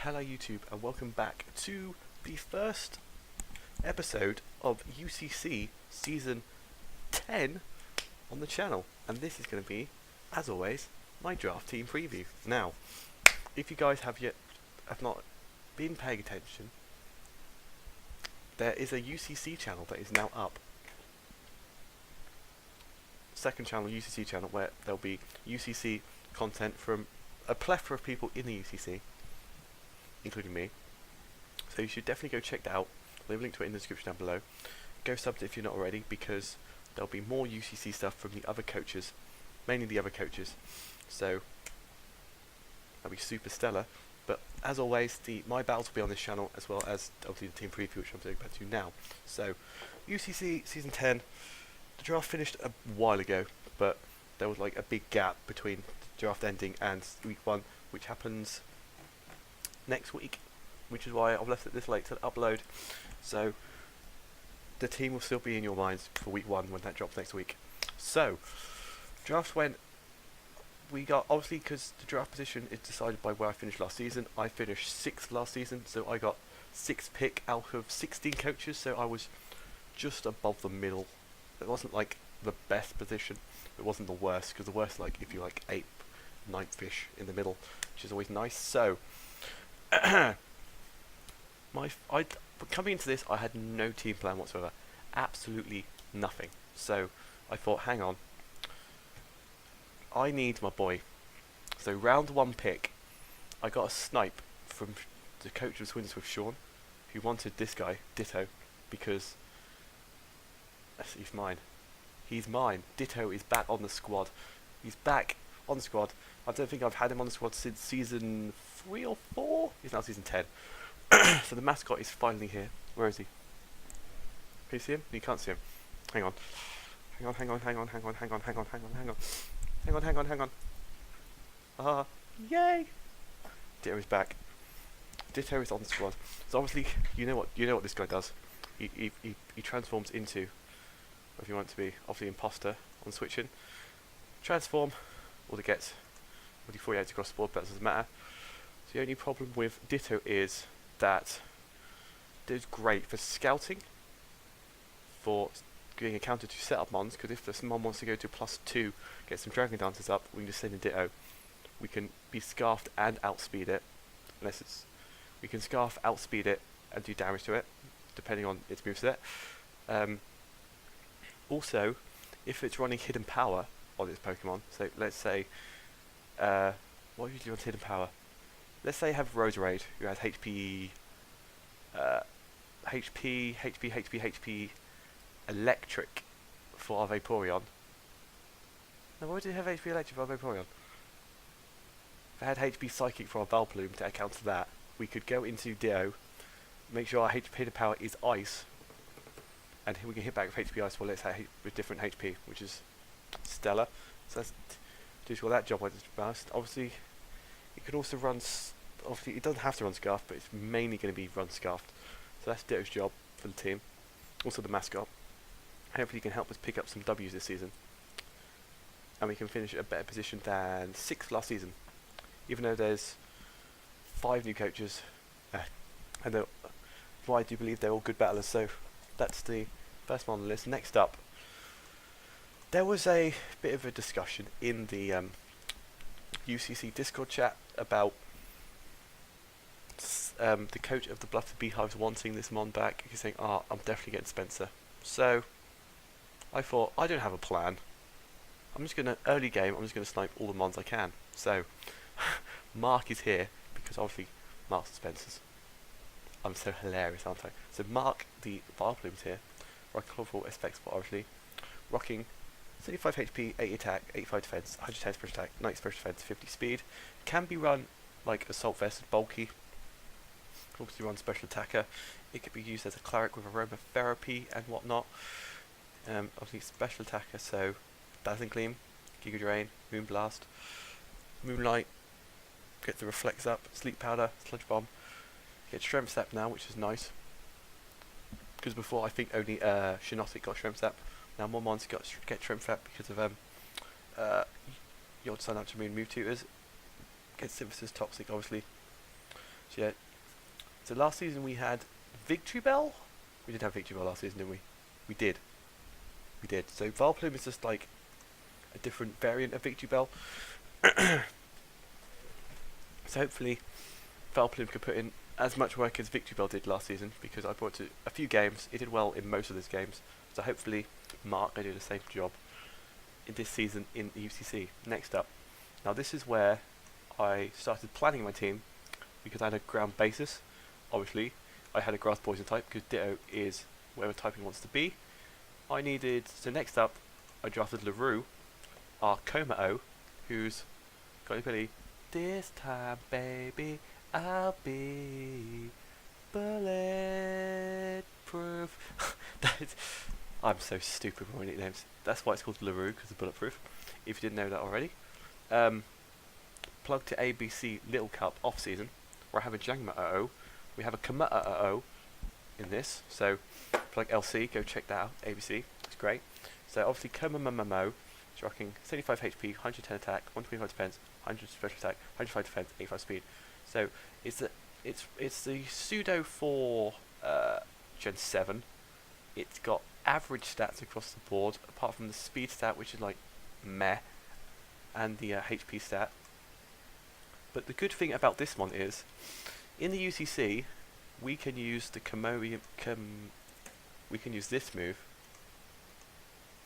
Hello YouTube and welcome back to the first episode of UCC Season 10 on the channel, and this is going to be, as always, my draft team preview. Now, if you guys have not been paying attention, there is a UCC channel that is now up. Second channel, UCC channel, where there'll be UCC content from a plethora of people in the UCC, including me. So you should definitely go check that out. I'll leave a link to it in the description down below. Go sub it if you're not already, because there'll be more UCC stuff from the other coaches, mainly the other coaches. So that'll be super stellar. But as always, my battles will be on this channel, as well as obviously the team preview, which I'm going back to now. So UCC Season 10, the draft finished a while ago, but there was like a big gap between the draft ending and week 1, which happens next week, which is why I've left it this late to upload. So the team will still be in your minds for week 1 when that drops next week. So drafts went, we got, obviously because the draft position is decided by where I finished last season. I finished 6th last season, so I got 6th pick out of 16 coaches, so I was just above the middle. It wasn't like the best position, it wasn't the worst, because the worst, like if you're like 8th, 9th-ish in the middle, which is always nice. So coming into this, I had no team plan whatsoever, absolutely nothing. So I thought, hang on, I need my boy. So round 1 pick, I got a snipe from the coach of Swindons with Sean, who wanted this guy, Ditto, because he's mine. He's mine. Ditto is back on the squad. He's back on the squad. I don't think I've had him on the squad since season 3 or 4. He's now season 10. So the mascot is finally here. Where is he? Can you see him? You can't see him. Hang on. Hang on. Ah, yay! Ditto is back. Ditto is on the squad. So obviously, you know what this guy does. He transforms into, if you want it to be, obviously imposter on switching. Transform, all it gets, will do 48 across the board, but that doesn't matter. So the only problem with Ditto is that it's great for scouting, for getting a counter to setup mons, because if someone wants to go to +2, get some Dragon Dances up, we can just send a Ditto. We can be scarfed and outspeed it, we can scarf, outspeed it, and do damage to it, depending on its moveset. Also, if it's running hidden power on its Pokemon, so let's say, what usually runs hidden power? Let's say I have Roserade, who has HP, Electric for our Vaporeon. Now, why do you have HP Electric for our Vaporeon? If I had HP Psychic for our Valplume to counter that, we could go into Ditto, make sure our HP hidden power is Ice, and we can hit back with HP Ice, well, let's have with different HP, which is stellar. So that's just what that job was best. Obviously, it could also run. Obviously, it doesn't have to run Scarf, but it's mainly going to be run Scarfed. So that's Ditto's job for the team. Also, the mascot. Hopefully, he can help us pick up some W's this season, and we can finish at a better position than 6th last season. Even though there's 5 new coaches, and I do believe they're all good battlers. So that's the first one on the list. Next up, there was a bit of a discussion in the UCC Discord chat about the coach of the Bluffed Beehives wanting this mon back. He's saying, I'm definitely getting Spencer. So I thought, I don't have a plan. I'm just going to, early game, I'm just going to snipe all the mons I can. So Mark is here, because obviously Mark's Spencer's. I'm so hilarious, aren't I? So Mark, the Valplume's here, rocking colourful aspects, obviously, rocking 75 HP, 80 attack, 85 defense, 110 special attack, 90 special defense, 50 speed. Can be run like Assault Vest, bulky. Obviously run special attacker. It could be used as a cleric with aromatherapy and whatnot. Obviously special attacker, so Dazzling Gleam, Giga Drain, Moonblast, Moonlight, get the Reflex up, Sleep Powder, Sludge Bomb. Get Strength Sap now, which is nice, because before I think only Shiinotic got Strength Sap. Now more mons get Strength Sap because of your Sun Ultramarine move tutors. Get Synthesis Toxic, obviously. So yeah, so last season we had Victory Bell. We did have Victory Bell last season, didn't we? We did. We did. So Vileplume is just like a different variant of Victory Bell. So hopefully Vileplume could put in as much work as Victory Bell did last season, because I brought it to a few games. It did well in most of those games. So hopefully Mark can do the same job in this season in the UCC. Next up. Now this is where I started planning my team, because I had a ground basis. Obviously, I had a grass poison type because Ditto is whatever type he wants to be. So next up, I drafted LaRue, our Kommo-o, who's got the ability, this time baby, I'll be bulletproof. I'm so stupid with my nicknames. That's why it's called LaRue, because it's bulletproof, if you didn't know that already. Plug to ABC Little Cup off season, where I have a Jangmo-o, we have a Kommo-o in this, so plug LC, go check that out, ABC, it's great. So obviously Kommo-o is rocking 75 HP, 110 attack, 125 defense, 100 special attack, 105 defense, 85 speed. So it's the pseudo for Gen 7. It's got average stats across the board, apart from the speed stat, which is like meh, and the HP stat. But the good thing about this one is, in the UCC, we can use the we can use this move,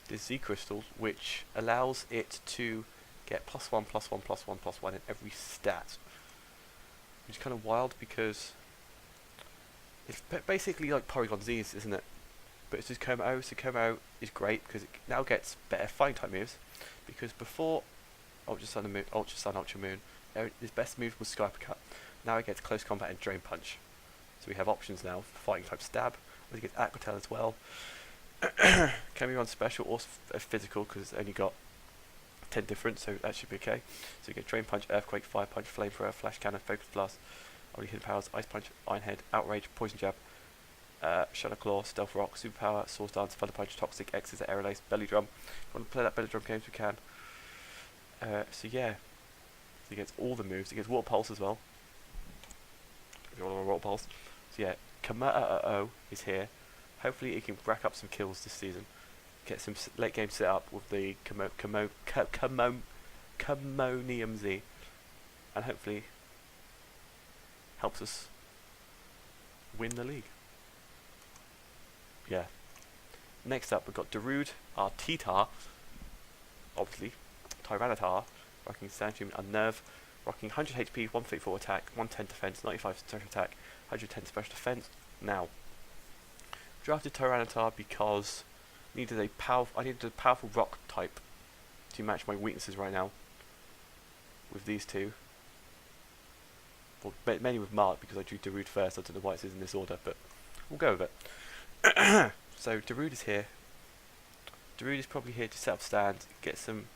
this Z crystal, which allows it to get +1, +1, +1, +1 in every stat, which is kind of wild because it's basically like Porygon Z's, isn't it? But it's just Kommo-o, so Kommo-o is great because it now gets better fighting type moves, because before Ultra Sun, Ultra Moon, his best move was Sky Cut. Now it gets Close Combat and Drain Punch. So we have options now for fighting type Stab. We get Aqua Tail as well. Can we run special or physical, because it's only got 10 different, so that should be okay. So we get Drain Punch, Earthquake, Fire Punch, Flamethrower, Flash Cannon, Focus Blast, only hidden powers, Ice Punch, Iron Head, Outrage, Poison Jab, Shadow Claw, Stealth Rock, Superpower, Swords Dance, Thunder Punch, Toxic, X's, Aerial Ace, Belly Drum. If you want to play that Belly Drum games, we can. So yeah, so he gets all the moves. He gets Water Pulse as well. If you want to Water Pulse. So yeah, Kommo-o is here. Hopefully he can rack up some kills this season. Get some late game set up with the Commonium Z, and hopefully helps us win the league. Yeah. Next up we've got Darude, our T-Tar, obviously, Tyranitar, rocking Sandhuman Unnerve, rocking 100 HP, 134 attack, 110 defense, 95 special attack, 110 special defense. Now, drafted Tyranitar because I needed a powerful rock type to match my weaknesses right now with these two. Well, mainly with Mark, because I drew Darude first. I don't know why it is in this order, but we'll go with it. So Darude is here. Darude is probably here to set up stand, get some.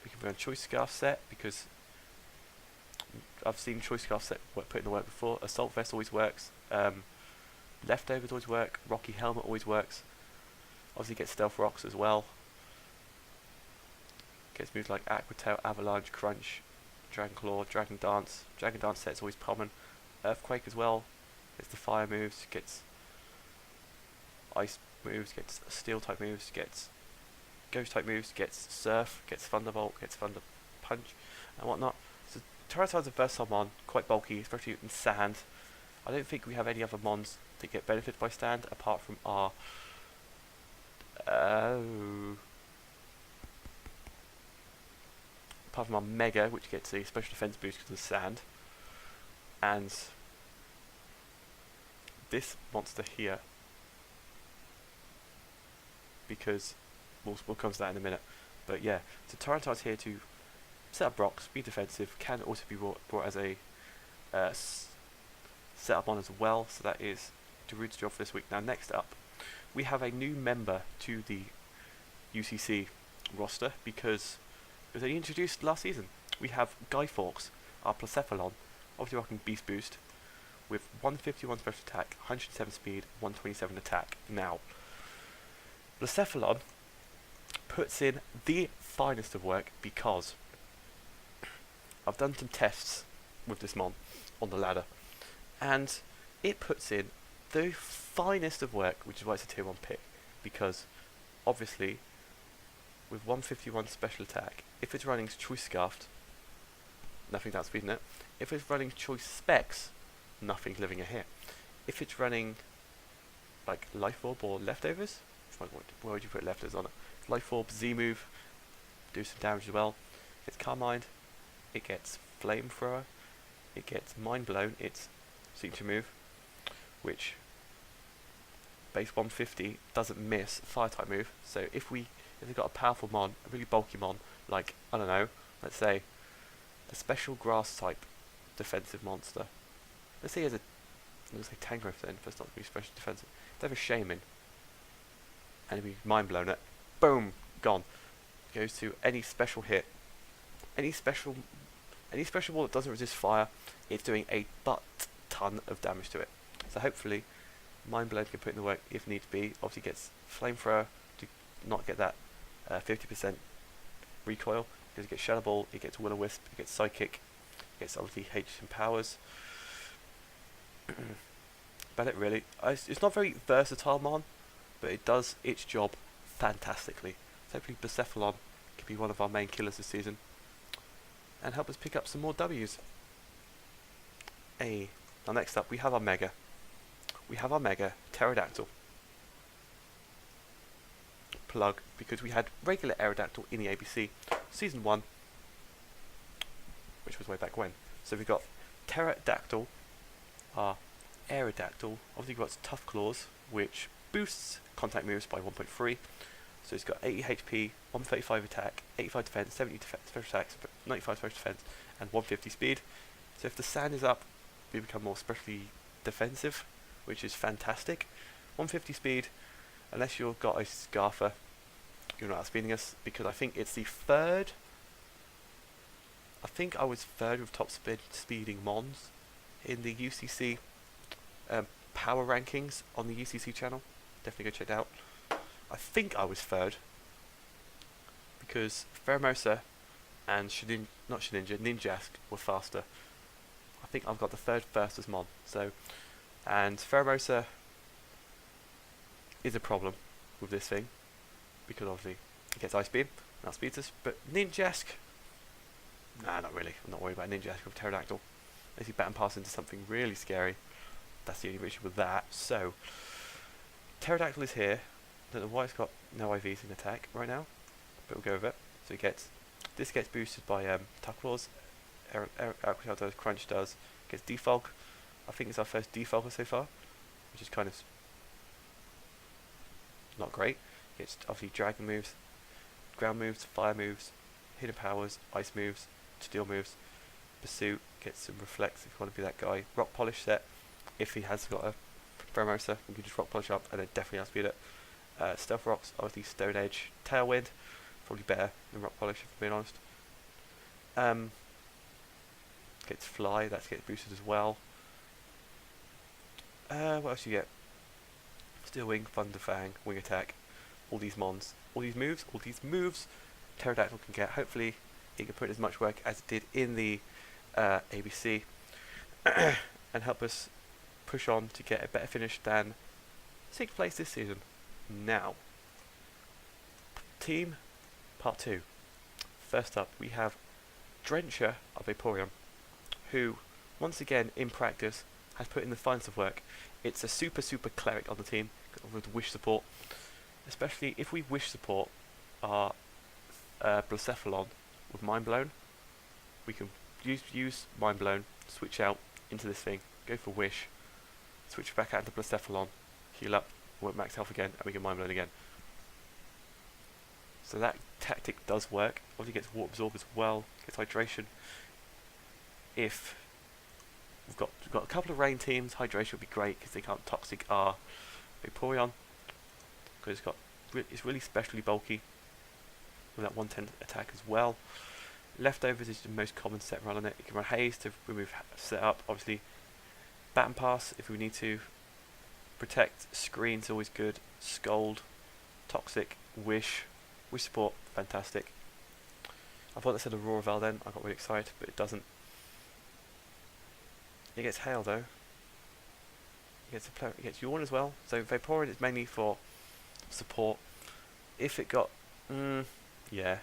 We can run Choice Scarf set, because I've seen Choice Scarf set put in the work before. Assault Vest always works. Leftovers always work. Rocky Helmet always works. Obviously gets Stealth Rocks as well. Gets moves like Aqua Tail, Avalanche, Crunch, Dragon Claw, Dragon Dance. Dragon Dance set's always common. Earthquake as well. Gets the fire moves. Gets ice moves. Gets steel type moves. Gets ghost type moves. Gets Surf. Gets Thunderbolt. Gets Thunder Punch and whatnot. So Tyranitar's a versatile mon, quite bulky, especially in sand. I don't think we have any other mons that get benefited by stand apart from our Mega, which gets a special defense boost because of the sand, and this monster here, because we'll come to that in a minute. But yeah, so Tyranitar's here to set up rocks, be defensive, can also be brought as a set up on as well. So that is Darude's job for this week. Now next up, we have a new member to the UCC roster because it was only introduced last season. We have Guy Fawkes, our Blacephalon, obviously rocking Beast Boost, with 151 special attack, 107 speed, 127 attack. Now, Blacephalon puts in the finest of work because I've done some tests with this mon on the ladder, And it puts in the finest of work, which is why it's a tier 1 pick, because obviously with 151 special attack, if it's running choice scarfed, nothing's outspeeding it. If it's running choice specs, nothing's living a hit. If it's running like life orb or leftovers, where would you put leftovers on it? Life orb, Z move, do some damage as well. If it's Carmine, it gets flamethrower, it gets mind blown, it's signature move, which base 150 doesn't miss fire type move. So if they've got a powerful mon, a really bulky mon, like I don't know, let's say the special grass type defensive monster. Let's say he has a Tangrowth then, if it's not really special defensive. They have a Shaman, and we mind blown it, boom, gone. Goes to any special hit, any special ball that doesn't resist fire. It's doing a ton of damage to it. So hopefully, mind blown can put in the work if need be. Obviously, gets flamethrower to not get that 50% recoil. Because it gets Shadow Ball, it gets Will-O-Wisp, it gets Psychic, it gets obviously H and powers. About it really. It's not very versatile mon, but it does its job fantastically. So hopefully Blacephalon can be one of our main killers this season and help us pick up some more W's. Now next up we have our Mega. We have our Mega Pterodactyl. Plug, because we had regular Aerodactyl in the ABC Season 1, which was way back when. So we've got Pterodactyl, our Aerodactyl. Obviously we've got Tough Claws, which boosts contact moves by 1.3. So it's got 80 HP, 135 attack, 85 defense, 70 special attacks, 95 special defense, and 150 speed. So if the sand is up, we become more specially defensive, which is fantastic. 150 speed, unless you've got a Scarfer, you're not outspeeding us, because I think it's the third. I think I was third with top speeding mons in the UCC power rankings on the UCC channel. Definitely go check it out. I think I was third because Pheromosa and Ninjask were faster. I think I've got the third fastest mon. So, and Pheromosa is a problem with this thing because obviously it gets Ice Beam, and outspeeds us. But Ninjask, nah, not really. I'm not worried about Ninjask with Pterodactyl. Unless you bat and pass into something really scary. That's the only issue with that. So, Pterodactyl is here. Don't know why it's got no IVs in attack right now, but we'll go with it. So this gets boosted by Tough Claws, Aquashell does, Crunch does, gets Defog. I think it's our first Defogger so far, which is kind of not great. Gets obviously Dragon moves, Ground moves, Fire moves, Hidden powers, Ice moves, Steel moves, Pursuit, gets some Reflex if you want to be that guy. Rock Polish set, if he has got a Pheromosa, we can just Rock Polish up and then definitely outspeed it. Stealth Rocks, obviously Stone Edge, Tailwind, probably better than Rock Polish if I'm being honest. Gets Fly, that gets boosted as well. What else do you get? Steel Wing, Thunder Fang, Wing Attack, all these mons, all these moves, Pterodactyl can get. Hopefully it can put in as much work as it did in the ABC and help us push on to get a better finish than 6th place this season. Now, team part 2. First up, we have Drencher of Vaporeon, who, once again in practice, has put in the finest of work. It's a super cleric on the team with wish support, especially if we wish support our Blacephalon with Mind Blown. We can use Mind Blown, switch out into this thing, go for wish, switch back out into Blacephalon, heal up, work max health again, and we can Mind Blown again. So that tactic does work. Obviously gets Water Absorb as well, gets Hydration. If we've got a couple of rain teams, Hydration would be great because they can't Toxic our Vaporeon, because it's really specially bulky with that 110 attack as well. Leftovers is the most common set run on it. You can run Haze to remove setup, obviously Bat and Pass if we need to. Protect, Screen's always good. Scold, Toxic, Wish support, fantastic. I thought that said Aurora Val then, I got really excited, but it doesn't. It gets Hail though, It gets Yawn as well. So Vaporeon is mainly for support. If it got, yeah,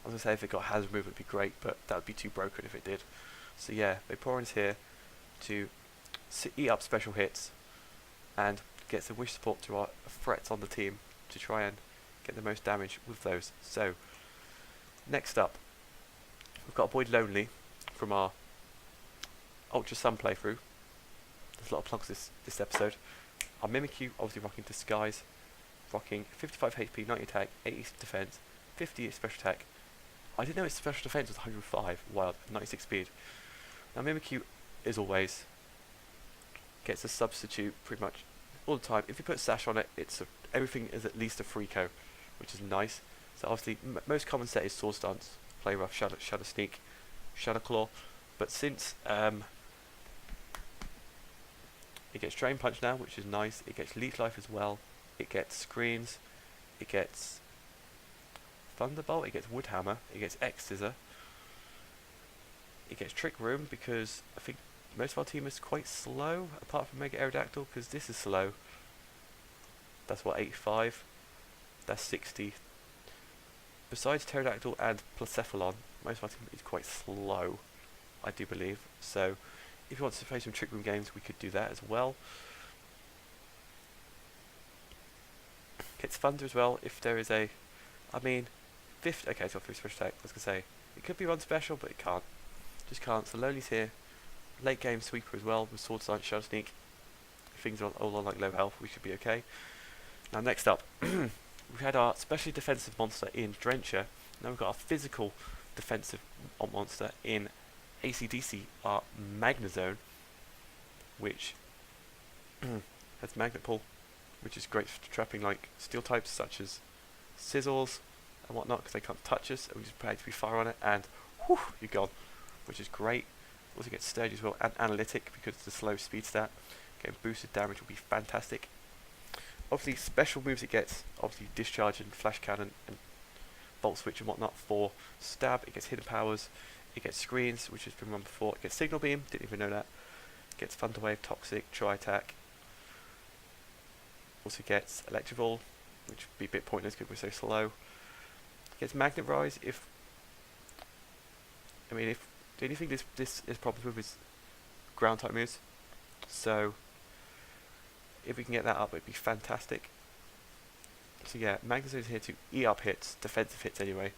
I was gonna say if it got Hazard Move, it'd be great, but that would be too broken if it did. So yeah, Vaporeon's here to eat up special hits and get some wish support to our threats on the team to try and get the most damage with those. So next up, we've got Avoid Lonely from our Ultra Sun playthrough. There's a lot of plugs this episode. Our Mimikyu obviously rocking Disguise, rocking 55 HP, 90 attack, 80 defense, 50 special attack. I didn't know its special defense was 105 wild, 96 speed. Now Mimikyu, as always, gets a substitute pretty much all the time. If you put Sash on it, everything is at least a free co, which is nice. So obviously, most common set is Sword Stance, Play Rough, Shadow Sneak, Shadow Claw. But since it gets Drain Punch now, which is nice. It gets Leech Life as well. It gets Screens. It gets Thunderbolt. It gets Wood Hammer. It gets X Scissor. It gets Trick Room because I think most of our team is quite slow, apart from Mega Aerodactyl, because this is slow. That's what, 85? That's 60. Besides Pterodactyl and Placephalon, most of our team is quite slow, I do believe. So if you want to play some Trick Room games, we could do that as well. Gets Thunder as well if there is a... I mean, 50... Okay, it's got 3 special attack. I was going to say, it could be one special, but it can't. Just can't. So Lonely's here. Late game Sweeper as well with Sword Science, Shadow Sneak. If things are all on like low health, we should be okay. Now next up, we've had our specially defensive monster in Drencher. Now we've got our physical defensive monster in AC/DC, our Magnezone, which has Magnet Pull, which is great for trapping like steel types such as Sizzles and whatnot, because they can't touch us, and we just prepare to be fire on it, and whew, you're gone, which is great. Also gets Sturdy as well, and Analytic, because it's the slow speed stat. Getting boosted damage will be fantastic. Obviously, special moves it gets, obviously Discharge and Flash Cannon and Volt Switch and whatnot for Stab. It gets Hidden Powers. It gets Screens, which has been run before. It gets Signal Beam, didn't even know that. It gets Thunder Wave, Toxic, Tri-Attack. Also gets Electrival, which would be a bit pointless because we're so slow. It gets Magnet Rise if the only thing this is problems with is ground type moves. So if we can get that up, it'd be fantastic. So yeah, Magnezone is here to eat up hits, defensive hits anyway,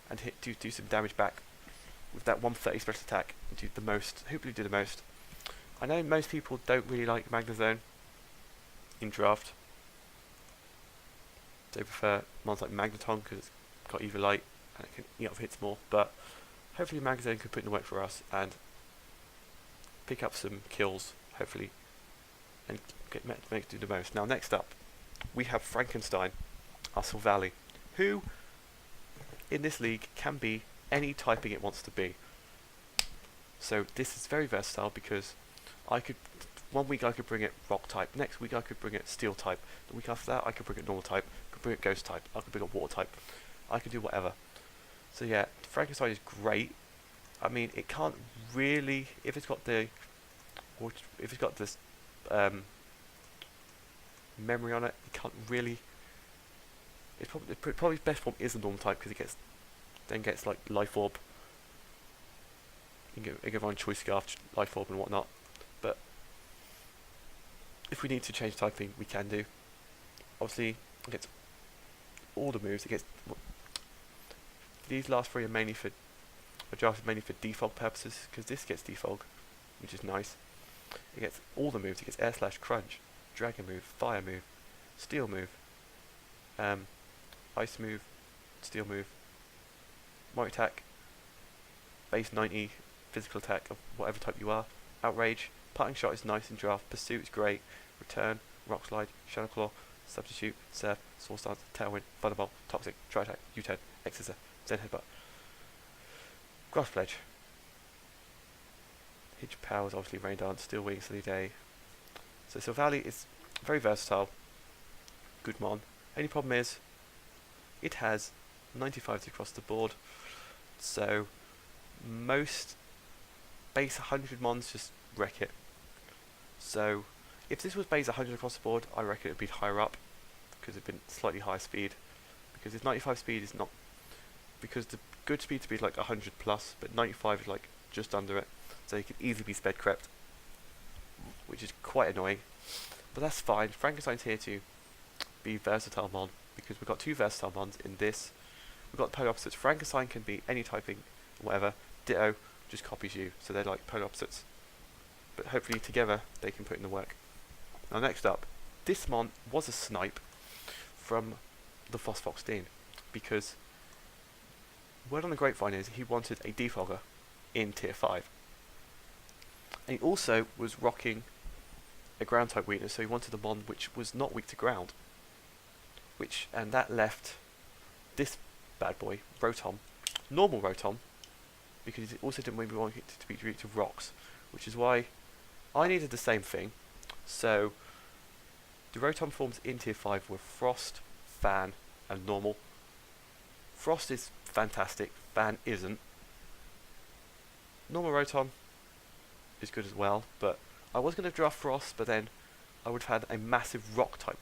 and do some damage back with that 130 special attack and do the most. Hopefully do the most. I know most people don't really like Magnezone in draft. They prefer ones like Magneton because it's got EV Light and it can eat up hits more, but hopefully Magnezone could put in the work for us and pick up some kills, hopefully, and make it do the most. Now next up, we have Frankenstein, our Silvally, who in this league can be any typing it wants to be. So this is very versatile because one week I could bring it rock type, next week I could bring it steel type, the week after that I could bring it normal type, I could bring it ghost type, I could bring it water type, I could do whatever. So yeah, Frankenstein is great. I mean, it can't really, if it's got this memory on it, it can't really. It's probably best form is the normal type because it gets like Life Orb. You can go on Choice Scarf, Life Orb and whatnot. But if we need to change typing, we can do. Obviously, it gets all the moves. It gets these last three are mainly for defog purposes because this gets defog, which is nice. It gets all the moves. It gets Air Slash, Crunch, Dragon move, Fire move, Steel move, Ice move, Steel move, Might Attack, Base 90, Physical attack of whatever type you are, Outrage, Parting Shot is nice in draft, Pursuit is great, Return, Rock Slide, Shadow Claw, Substitute, Surf, Sword Stance, Tailwind, Thunderbolt, Toxic, Tri-Attack, U-Turn, X-Scissor, Zen Headbutt, Grass Pledge, Hitch Powers, obviously Rain Dance, Steel Wing, Sunny Day. So Silvally is very versatile, good mon. Only problem is, it has 95s across the board, so most base 100 mons just wreck it. So If this was base 100 across the board, I reckon it would be higher up, because it'd been slightly higher speed. Because if 95 speed is not, because the good speed to be like 100 plus, but 95 is like just under it, so you can easily be sped crept, which is quite annoying. But that's fine. Frankenstein's here to be versatile mon, because we've got two versatile mons in this. We've got polar opposites. Frankenstein can be any typing, whatever. Ditto just copies you, so they're like polar opposites. But hopefully together they can put in the work. Now next up, this mon was a snipe from the Phosphoxdine, because word on the grapevine is he wanted a defogger in tier 5. And he also was rocking a ground type weakness, so he wanted a mon which was not weak to ground. And that left this bad boy, Rotom, normal Rotom, because he also didn't really want it to be weak to rocks, which is why I needed the same thing. So the Rotom forms in tier 5 were Frost, Fan, and Normal. Frost is fantastic, Fan isn't. Normal Rotom is good as well, but I was going to draft Frost, but then I would have had a massive rock type.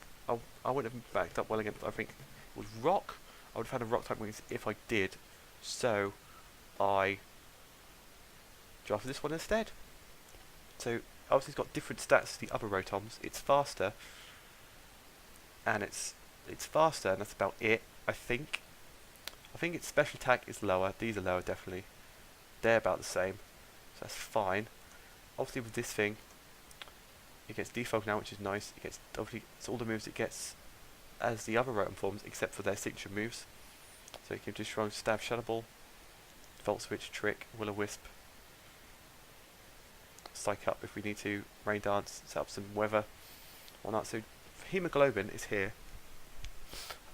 I wouldn't have backed up well against, I think it was rock. I would have had a rock type wings if I did, so I drafted this one instead. So obviously it's got different stats to the other Rotoms. It's faster, and it's faster, and that's about it. I think its special attack is lower. These are lower, definitely. They're about the same, so that's fine. Obviously with this thing, it gets defog now, which is nice. It gets obviously it's all the moves it gets as the other Rotom forms, except for their signature moves. So you can just run Stab, Shadow Ball, Volt Switch, Trick, Will-O-Wisp, Psych Up if we need to, Rain Dance, set up some weather, whatnot. So Hemoglobin is here.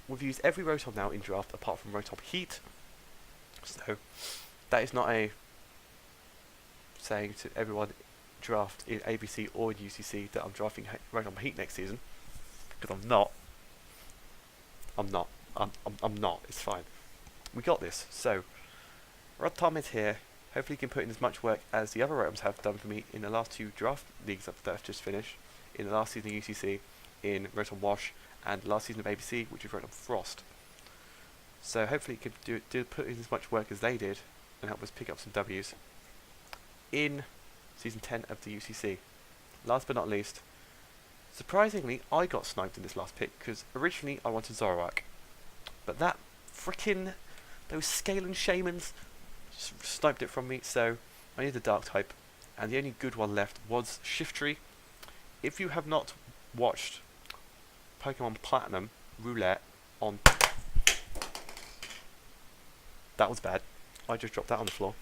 We've used every Rotom now in draft apart from Rotom Heat. So that is not a saying to everyone draft in ABC or in UCC that I'm drafting Rotom Heat next season, because I'm not. I'm not. It's fine. We got this. So Rotom is here. Hopefully he can put in as much work as the other Rotoms have done for me in the last two draft leagues that I've just finished. In the last season of UCC, in Rotom Wash, and last season of ABC, which is Rotom Frost. So hopefully he can put in as much work as they did and help us pick up some W's in season 10 of the UCC. Last but not least, surprisingly, I got sniped in this last pick, because originally I wanted Zoroark, but that those Scalen Shamans sniped it from me, so I need a Dark type, and the only good one left was Shiftry. If you have not watched Pokemon Platinum Roulette on... That was bad. I just dropped that on the floor.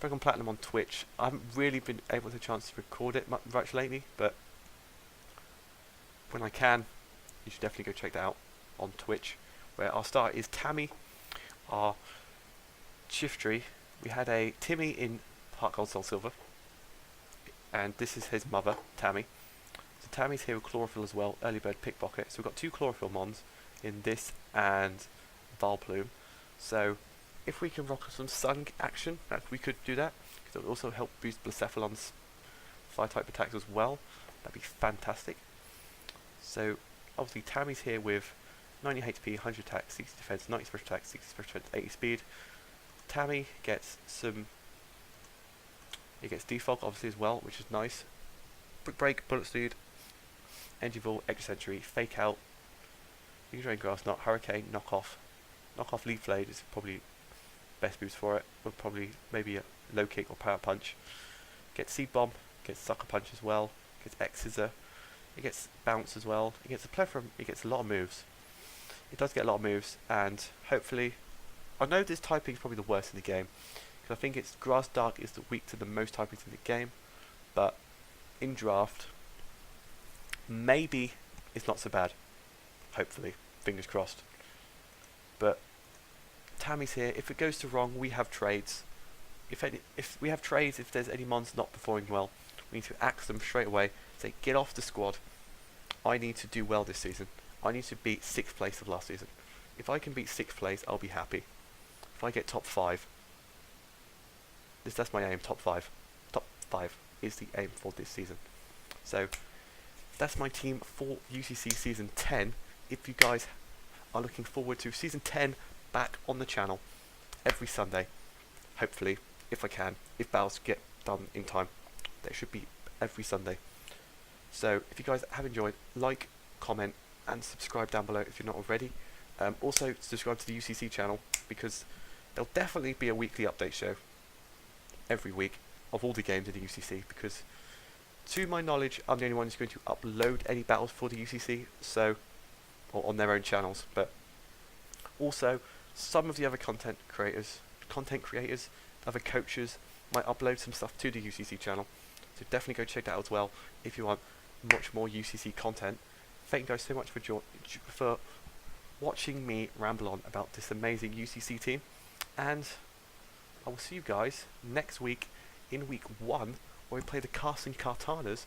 Pokemon Platinum on Twitch. I haven't really been able to chance to record it much lately, but when I can, you should definitely go check that out on Twitch, where our starter is Tammy, our Shiftry. We had a Timmy in Heart Gold Soul Silver, and this is his mother, Tammy. So Tammy's here with Chlorophyll as well, Early Bird Pickpocket. So we've got two Chlorophyll mons in this and Valplume. So if we can rock some Sun action, we could do that, because it would also help boost Blacephalon's fire type attacks as well. That'd be fantastic. So obviously Tammy's here with 90 HP, 100 attack, 60 defense, 90 special attack, 60 special defense, 80 speed. Tammy gets it gets defog obviously as well, which is nice. Brick Break, Bullet Speed, Energy Ball, Extra Sentry, Fake Out, You can Drain Grass Knot, Hurricane, Knock Off Leaf Blade is probably best boost for it, but probably maybe a Low Kick or Power Punch. Gets Seed Bomb, gets Sucker Punch as well, gets X Scissor, it gets Bounce as well, it gets a plethora, it gets a lot of moves. It does get a lot of moves, and hopefully, I know this typing is probably the worst in the game, because I think it's Grass Dark is the weak to the most typings in the game, but in draft, maybe it's not so bad. Hopefully, fingers crossed. But Tammy's here. If it goes to wrong, we have trades. If we have trades, if there's any mons not performing well, we need to axe them straight away. Say, get off the squad. I need to do well this season. I need to beat 6th place of last season. If I can beat 6th place, I'll be happy. If I get top 5, that's my aim. Top 5. is the aim for this season. So that's my team for UCC Season 10. If you guys are looking forward to Season 10 back on the channel every Sunday, hopefully, if I can, if battles get done in time, they should be every Sunday. So if you guys have enjoyed, like, comment and subscribe down below if you're not already. Also subscribe to the UCC channel, because there'll definitely be a weekly update show every week of all the games in the UCC, because to my knowledge I'm the only one who's going to upload any battles for the UCC, so, or on their own channels. But also some of the other content creators, other coaches might upload some stuff to the UCC channel, so definitely go check that out as well if you want much more UCC content. Thank you guys so much for watching me ramble on about this amazing UCC team, and I will see you guys next week in week 1, where we play the Casting Kartanas,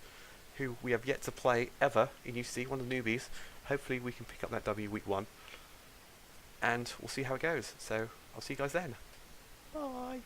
who we have yet to play ever in UCC, one of the newbies. Hopefully we can pick up that W week 1, and we'll see how it goes. So I'll see you guys then. Bye.